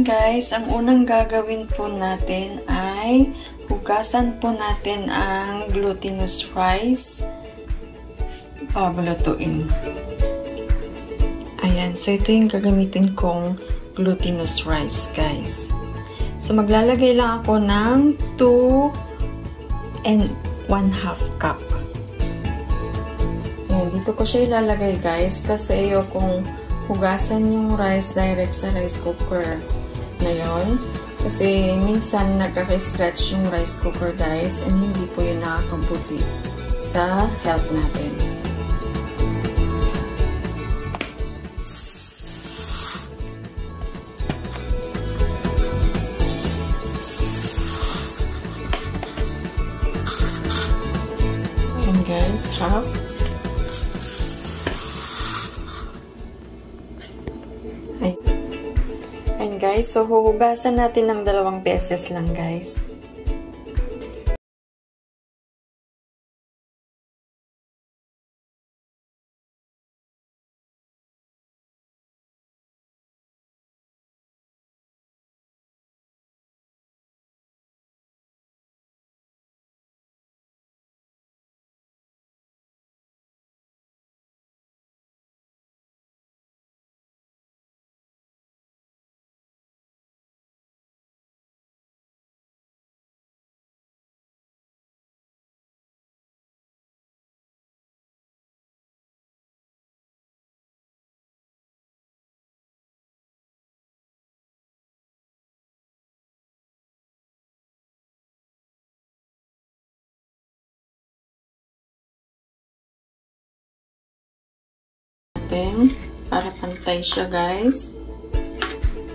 guys, ang unang gagawin po natin ay hugasan po natin ang glutinous rice. Babulutuin. Ayan, so ito yung gagamitin kong glutinous rice, guys. So maglalagay lang ako ng 2 and 1/2 cup. Ayan, dito ko siya ilalagay, guys, kasi ayokong hugasan yung rice direct sa rice cooker na yun. Kasi minsan nagkaka-scratch yung rice cooker, guys, and hindi po yun nakakabuti sa health natin. Ayan, guys, half. Ayan guys, so huhugasan natin ng 2 beses lang, guys. Para pantay siya, guys.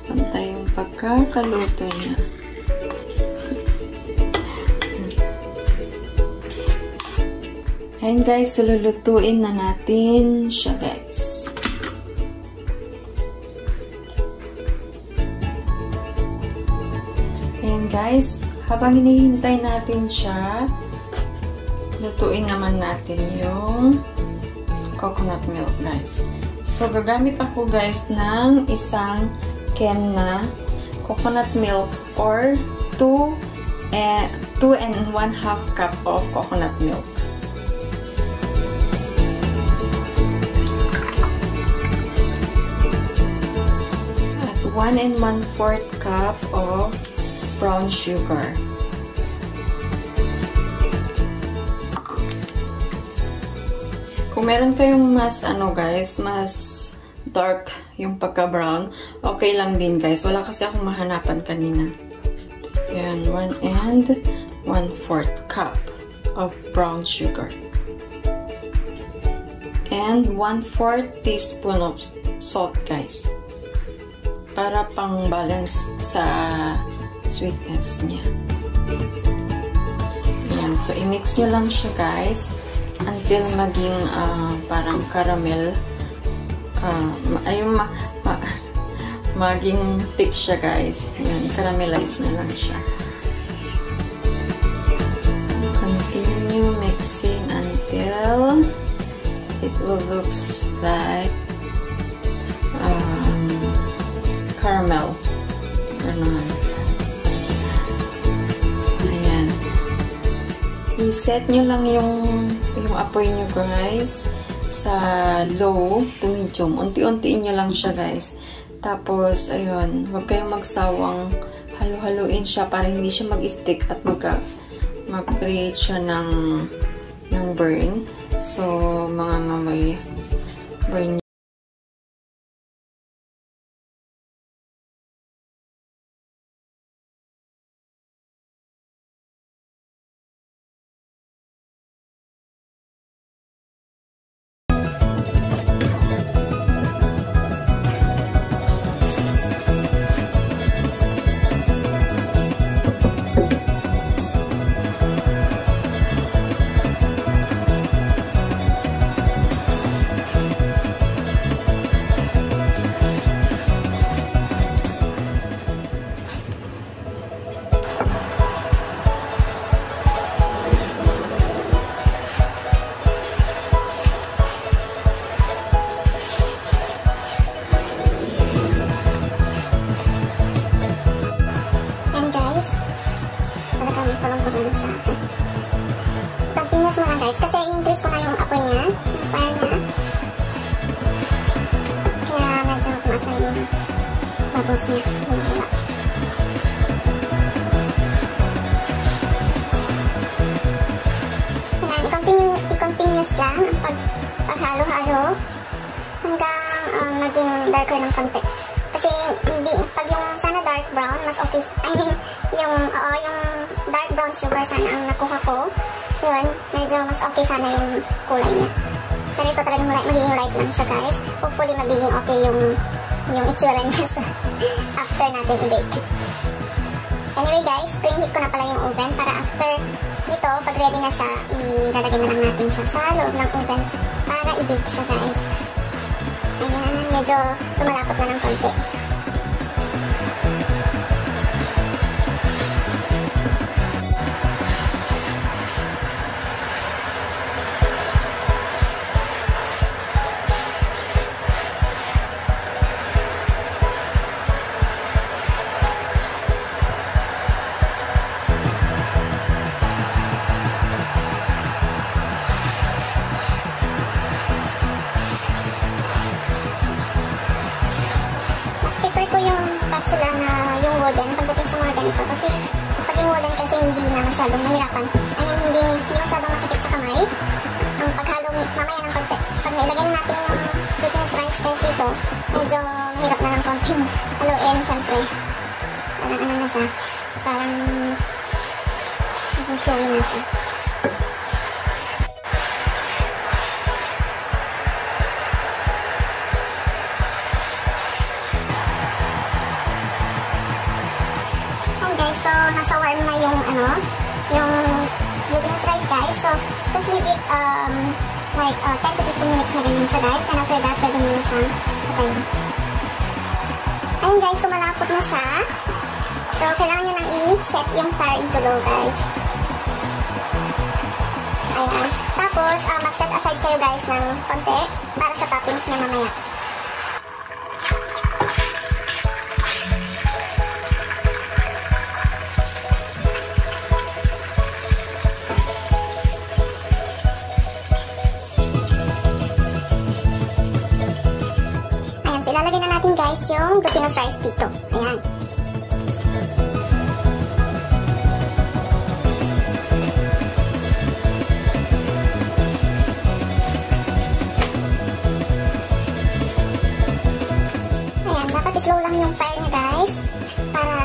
Pantay yung pagkakaluto niya. Ayan, guys, lulutuin na natin siya, guys. Ayan, guys, habang hinihintay natin siya, lutuin naman natin yung coconut milk, guys. So, gagamit ako, guys, ng isang can na coconut milk or 2 and 1/2 cup of coconut milk. At 1 and 1/4 cup of brown sugar. Kung meron kayong mas, guys, mas dark yung pagka-brown, okay lang din, guys. Wala kasi akong mahanapan kanina. Ayan, 1 and 1/4 cup of brown sugar. And 1/4 teaspoon of salt, guys. Para pang-balance sa sweetness niya. Ayan, so i-mix nyo lang siya, guys, until maging parang caramel. Maging thick siya, guys. Yan, caramelize na lang siya. Continue mixing until it will looks like caramel. Ganun. Ayan. I-set nyo lang yung apoy nyo, guys, sa low to medium. Unti-untiin nyo lang siya, guys. Tapos, ayun, huwag kayong magsawang halo-haloin siya para hindi siya mag-stick at mag-create siya ng burn. So, mga ngamoy burn. bubbles niya. Ayan, i-continuous lang ang paghalo-halo hanggang maging darker ng konti. Kasi pag yung sana dark brown, mas okay. I mean, yung dark brown sugar sana ang nakuha ko. Yun, medyo mas okay sana yung kulay niya. Pero ito talagang magiging light lang siya, guys. Hopefully magiging okay yung itsura niya after natin i-bake. Anyway guys, preheat ko na pala yung oven para after nito, pag ready na siya, ilalagay na lang natin siya sa loob ng oven para i-bake siya, guys. Ayan, medyo lumalapot na ng konti. Spatula na yung wooden pagdating sa mga ganito kasi pag yung wooden kasi hindi na masyadong mahirapan. I mean, hindi masyadong masakit sa kamay ang paghalo mamaya ng konti. Pag nailagay na natin yung glutinous rice guys dito, medyo mahirap na ng konting haluin syempre. Parang ano na siya, parang chewy na siya. So, nasa warm na yung glutinous rice, guys. So, just leave it like 10 to 15 minutes na ganyan siya, guys. And after that, pwede nyo na siyang patayin. Ayun, guys. So, malapot na siya. So, kailangan nyo nang i-set yung fire into low, guys. Ayan. Tapos, mag-set aside kayo, guys, ng konti para sa toppings niya mamaya. So, ilalagay na natin guys yung glutinous rice dito. Ayan. Ayan, dapat slow lang yung fire niya guys para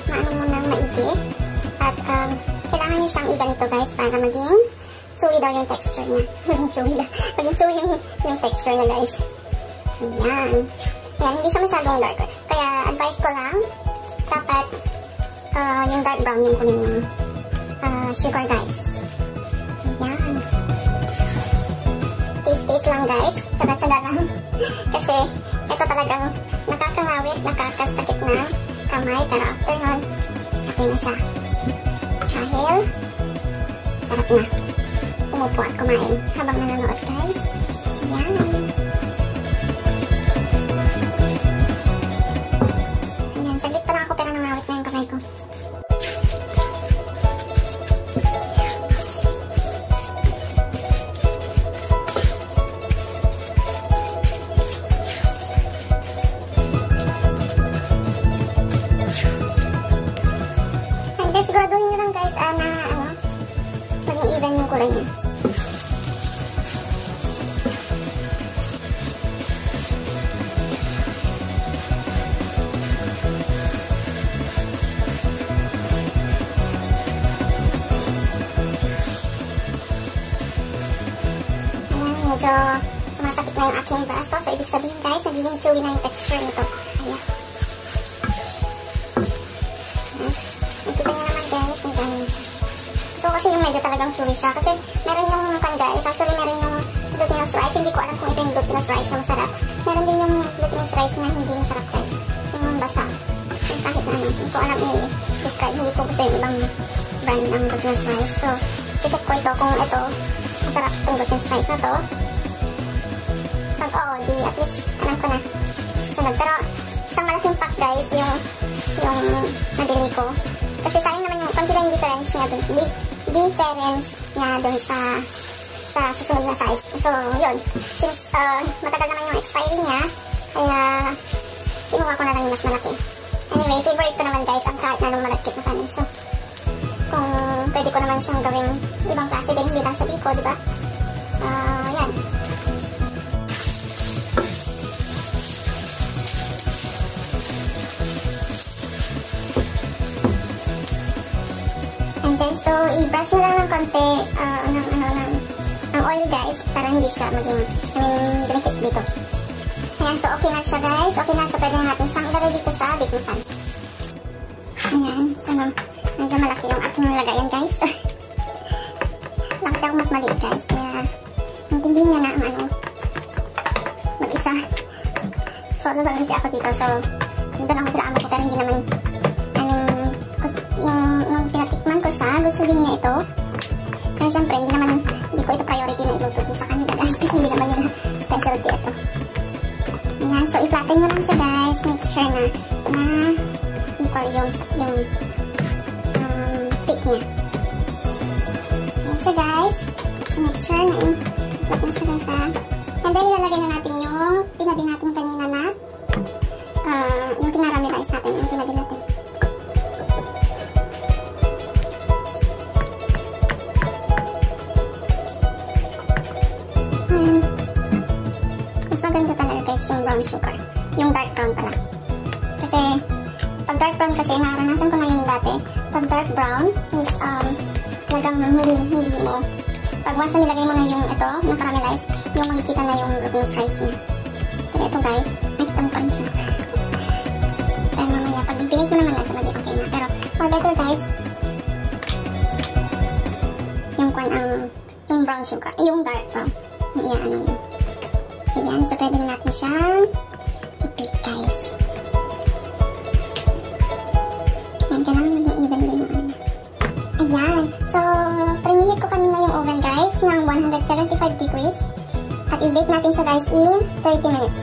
maano muna maigi. At kailangan nyo siyang i-ganito guys para maging chewy daw yung texture niya. Maging chewy yung texture niya guys. Ayan. Ayan, hindi siya masyadong dark. Kaya, advice ko lang, dapat yung dark brown yung kunin yung sugar, guys. Ayan. Taste lang, guys. Tsaga-tsaga lang. Kasi, ito talagang nakakangawit, nakakasakit na kamay. Pero after nun, okay na siya. Dahil, sarap na. Umupo at kumain habang nanonood, guys. Ayan. Siguraduhin nyo lang guys na maging even yung kulay niya. Ayan, medyo sumasakit na yung aking braso. So, ibig sabihin guys, nagiging chewy na yung texture nito. Ayan. So, kasi yung medyo talagang chewy siya. Kasi, meron yung guys. Actually, meron yung glutinous rice. Hindi ko alam kung ito yung glutinous rice na masarap. Meron din yung glutinous rice na hindi masarap, guys. Yung basa. Yung kahit na ano. Hindi ko alam i-describe. Hindi ko gusto yung ibang brand ng glutinous rice. So, check ko ito kung ito masarap itong glutinous rice na to. Pag oo, di at least alam ko na susunod. Pero, isang malaking pack, guys, yung nabili ko. Kasi sayang naman yung konti lang yung difference niya dun sa susunod na size. So, yun. Since matagal naman yung expiry niya, kaya kinuha ko na lang yung mas malaki. Anyway, favorite ko naman guys ang kahit na nung malagkit na kanin. So, kung pwede ko naman siyang gawing ibang klase din, hindi lang siya biko, diba? So, yan. And guys, so, i-brush na lang ng konti ng oil guys, para hindi siya maging, dumikit dito. Ayan, so okay na siya guys. Okay na, so pwede na natin siyang ilagay dito sa baking pan. Ayan, so medyo malaki yung aking lagayan guys. Lang kasi ako mas maliit guys, kaya intindihin nyo na ang mag-isa. Solo lang kasi ako dito, so doon ako pinaamo ko, pero hindi naman, nung pinatikman ko siya, gusto din niya ito. Pero syempre, hindi ko ito priority na iluto ko sa kanila guys, kasi hindi naman nila specialty ito. Ayan, so i-flatten nyo lang siya guys, make sure na equal yung thick niya. Ayan siya guys, so make sure na i-flatten siya guys ha. And then ilalagay na natin yung tinabi natin kanina na yung kinaramize natin, yung tinabi natin. Maganda talaga guys yung brown sugar. Yung dark brown pala. Kasi, pag dark brown kasi, naranasan ko na yung dati. Pag dark brown is, talagang hindi mo. Pag once na nilagay mo na yung ito, na-caramelize, yung makikita na yung glutinous rice niya. Pero ito guys, nakikita mo pa rin siya. Pero mamaya, pag pinake mo naman na siya, maging okay na. Pero, for better guys, yung brown sugar, yung dark brown, yung iaano nyo. Ayan, so pwede na natin siyang i-bake guys. Ayan, kailangan maging even din yung ano. Ayan, so prinihit ko kanina yung oven guys ng 175 degrees. At i-bake natin siya guys in 30 minutes.